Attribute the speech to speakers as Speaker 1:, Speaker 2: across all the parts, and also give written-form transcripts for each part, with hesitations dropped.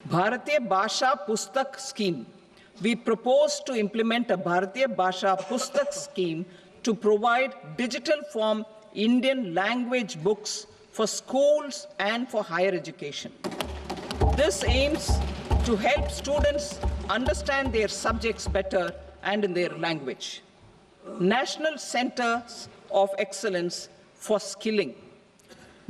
Speaker 1: Bharatiya Bhasha Pustak Scheme. We propose to implement a Bharatiya Bhasha Pustak scheme to provide digital form Indian language books for schools and for higher education. This aims to help students understand their subjects better and in their language. National Centers of Excellence for Skilling.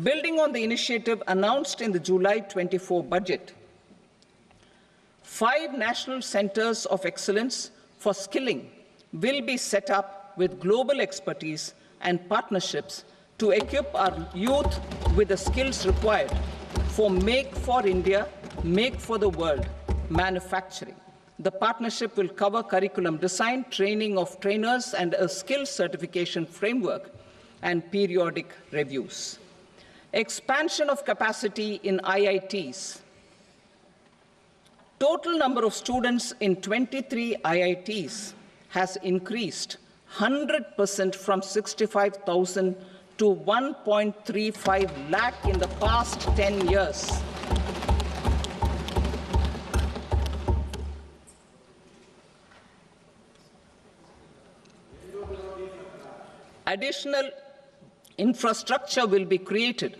Speaker 1: Building on the initiative announced in the July 24 budget, 5 national centers of excellence for skilling will be set up with global expertise and partnerships to equip our youth with the skills required for Make for India, Make for the World manufacturing. The partnership will cover curriculum design, training of trainers, and a skills certification framework and periodic reviews. Expansion of capacity in IITs. Total number of students in 23 IITs has increased 100% from 65,000 to 1.35 lakh in the past 10 years. Additional infrastructure will be created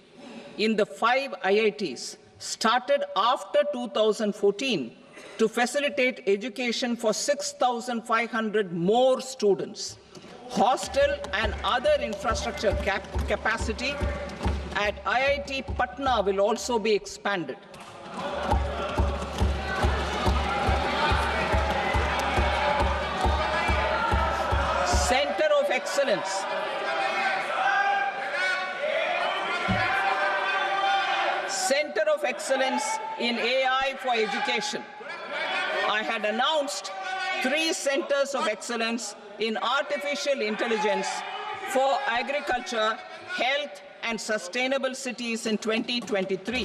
Speaker 1: in the 5 IITs started after 2014 to facilitate education for 6,500 more students. Hostel and other infrastructure capacity at IIT Patna will also be expanded. Center of Excellence. Center of Excellence in AI for Education. I had announced 3 centers of excellence in artificial intelligence for agriculture, health, and sustainable cities in 2023.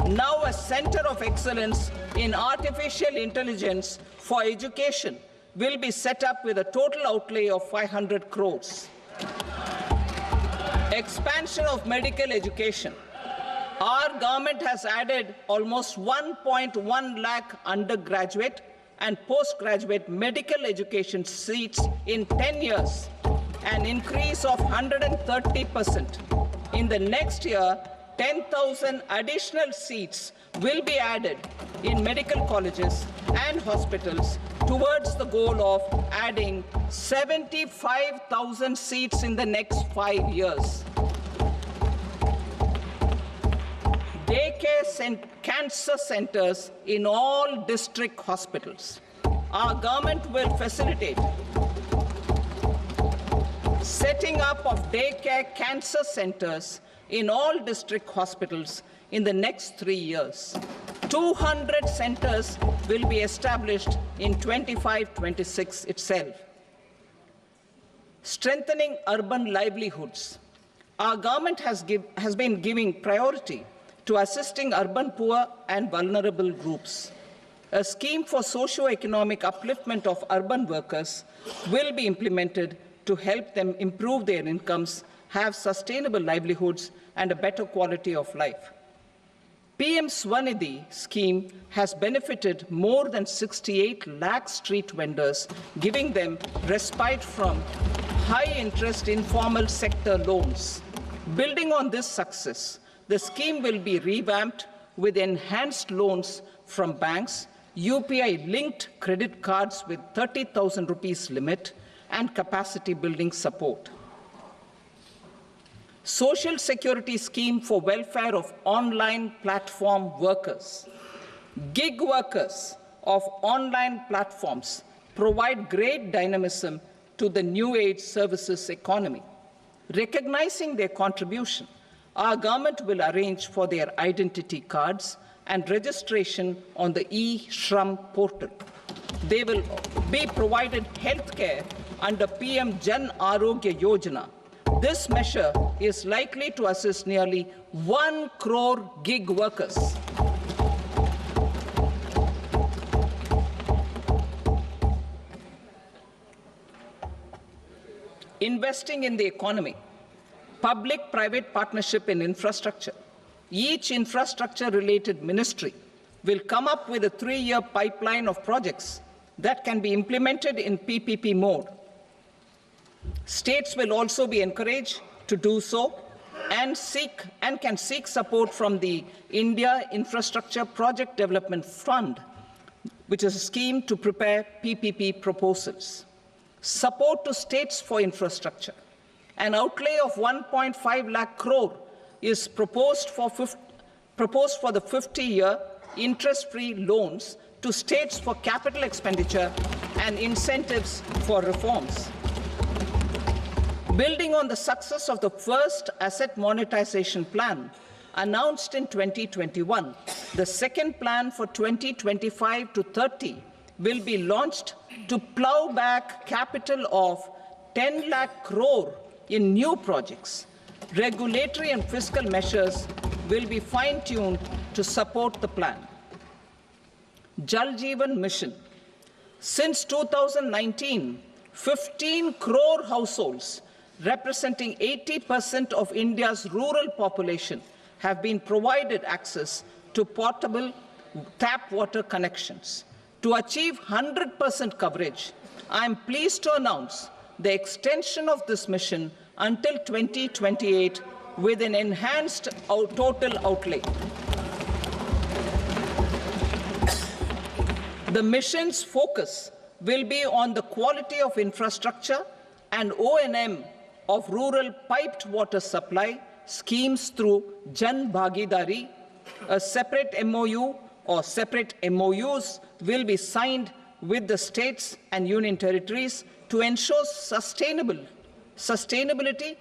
Speaker 1: Now a center of excellence in artificial intelligence for education will be set up with a total outlay of 500 crores. Expansion of medical education. Our government has added almost 1.1 lakh undergraduate and postgraduate medical education seats in 10 years, an increase of 130%. In the next year, 10,000 additional seats will be added in medical colleges and hospitals towards the goal of adding 75,000 seats in the next 5 years. Daycare cancer centers in all district hospitals. Our government will facilitate setting up of daycare cancer centers in all district hospitals in the next 3 years. 200 centers will be established in 25-26 itself. Strengthening urban livelihoods. Our government has been giving priority to assisting urban poor and vulnerable groups. A scheme for socio-economic upliftment of urban workers will be implemented to help them improve their incomes, have sustainable livelihoods, and a better quality of life. PM Swanidhi scheme has benefited more than 68 lakh street vendors, giving them respite from high-interest informal sector loans. Building on this success, the scheme will be revamped with enhanced loans from banks, UPI-linked credit cards with 30,000 rupees limit, and capacity building support. Social Security Scheme for welfare of online platform workers. Gig workers of online platforms provide great dynamism to the new age services economy. Recognizing their contribution, our government will arrange for their identity cards and registration on the e-Shram portal. They will be provided health care under PM Jan Arogya Yojana. This measure is likely to assist nearly 1 crore gig workers. Investing in the economy. Public-private partnership in infrastructure. Each infrastructure-related ministry will come up with a 3-year pipeline of projects that can be implemented in PPP mode. States will also be encouraged to do so and can seek support from the India Infrastructure Project Development Fund, which is a scheme to prepare PPP proposals. Support to states for infrastructure. An outlay of 1.5 lakh crore is proposed for the 50-year interest-free loans to states for capital expenditure and incentives for reforms. Building on the success of the first asset monetization plan announced in 2021, the second plan for 2025 to 30 will be launched to plow back capital of 10 lakh crore in new projects. Regulatory and fiscal measures will be fine-tuned to support the plan. Jal Jeevan Mission. Since 2019, 15 crore households representing 80% of India's rural population have been provided access to portable tap water connections. To achieve 100% coverage, I am pleased to announce the extension of this mission until 2028 with an enhanced total outlay. The mission's focus will be on the quality of infrastructure and O&M of rural piped water supply schemes through Jan Bhagidari. A separate MOU or separate MOUs will be signed with the states and union territories to ensure sustainability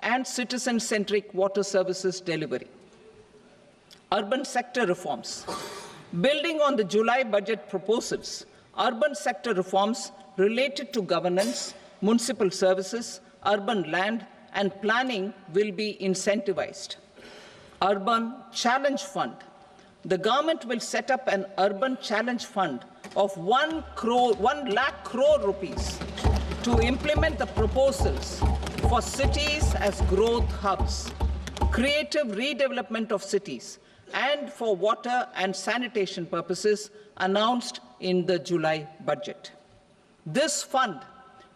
Speaker 1: and citizen-centric water services delivery. Urban sector reforms. Building on the July budget proposals, urban sector reforms related to governance, municipal services, urban land and planning will be incentivized. Urban Challenge Fund. The government will set up an urban challenge fund of 1 lakh crore rupees to implement the proposals for cities as growth hubs, creative redevelopment of cities, and for water and sanitation purposes announced in the July budget. This fund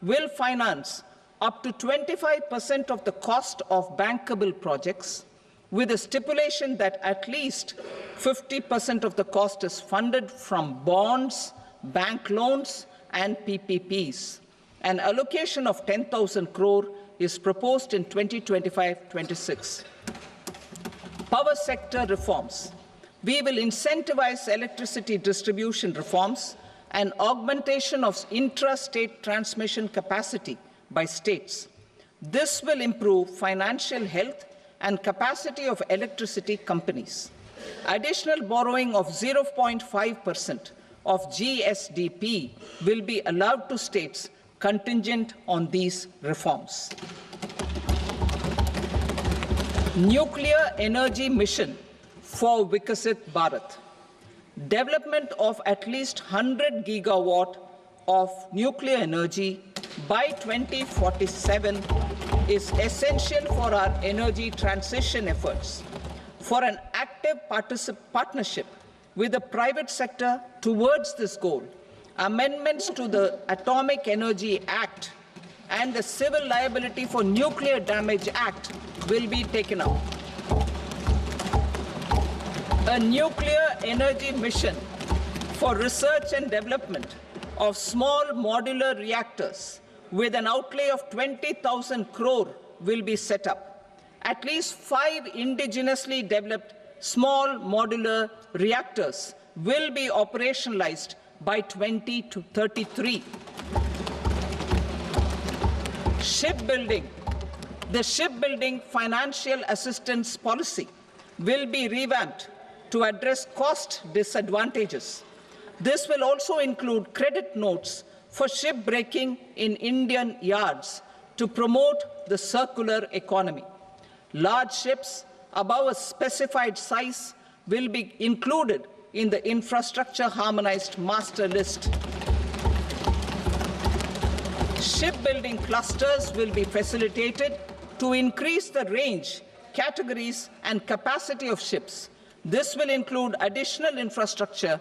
Speaker 1: will finance up to 25% of the cost of bankable projects, with a stipulation that at least 50% of the cost is funded from bonds, bank loans, and PPPs. An allocation of 10,000 crore is proposed in 2025-26. Power sector reforms. We will incentivize electricity distribution reforms and augmentation of intra-state transmission capacity by states. This will improve financial health and capacity of electricity companies. Additional borrowing of 0.5% of GSDP will be allowed to states contingent on these reforms. Nuclear energy mission for Vikasit Bharat. Development of at least 100 gigawatt of nuclear energy by 2047 is essential for our energy transition efforts. For an active partnership with the private sector towards this goal, amendments to the Atomic Energy Act and the Civil Liability for Nuclear Damage Act will be taken up. A nuclear energy mission for research and development of small modular reactors with an outlay of 20,000 crore will be set up. At least 5 indigenously developed small modular reactors will be operationalized by 2033. Shipbuilding. The shipbuilding financial assistance policy will be revamped to address cost disadvantages. This will also include credit notes for shipbreaking in Indian yards to promote the circular economy. Large ships above a specified size will be included in the infrastructure harmonized master list. Shipbuilding clusters will be facilitated to increase the range, categories, and capacity of ships This will include additional infrastructure,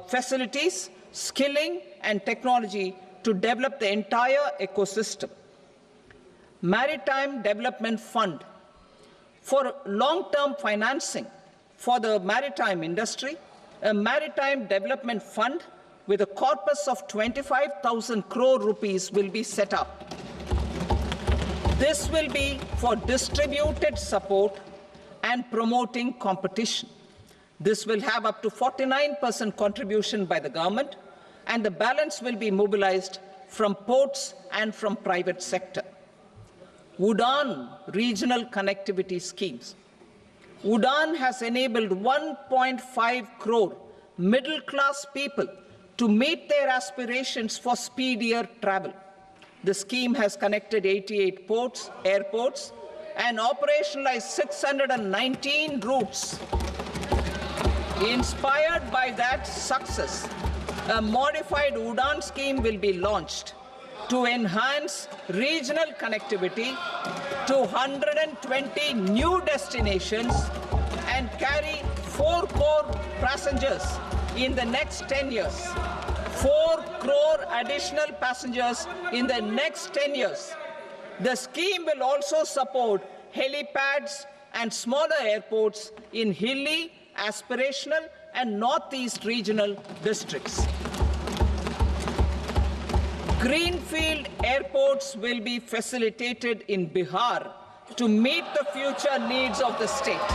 Speaker 1: facilities, skilling, and technology to develop the entire ecosystem. Maritime Development Fund. For long-term financing for the maritime industry, a Maritime Development Fund with a corpus of 25,000 crore rupees will be set up. This will be for distributed support and promoting competition. This will have up to 49% contribution by the government, and the balance will be mobilized from ports and from private sector. UDAN regional connectivity schemes. UDAN has enabled 1.5 crore middle-class people to meet their aspirations for speedier travel. The scheme has connected 88 airports, and operationalized 619 routes. Inspired by that success, a modified UDAN scheme will be launched to enhance regional connectivity to 120 new destinations and carry 4 crore passengers in the next 10 years. 4 crore additional passengers in the next 10 years. The scheme will also support helipads and smaller airports in hilly, aspirational, and northeast regional districts. Greenfield airports will be facilitated in Bihar to meet the future needs of the state.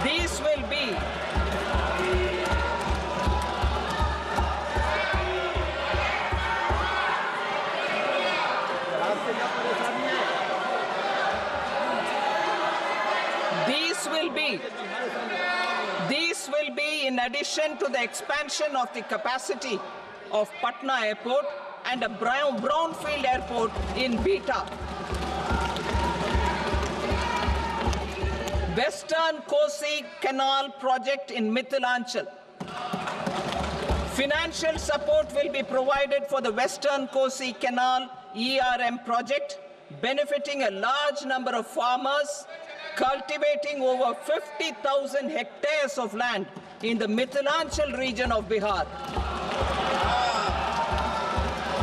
Speaker 1: These will be in addition to the expansion of the capacity of Patna Airport and a brownfield airport in Beta. Western Kosi Canal project in Mithilanchal. Financial support will be provided for the Western Kosi Canal ERM project, benefiting a large number of farmers, cultivating over 50,000 hectares of land in the Mithilanchal region of Bihar.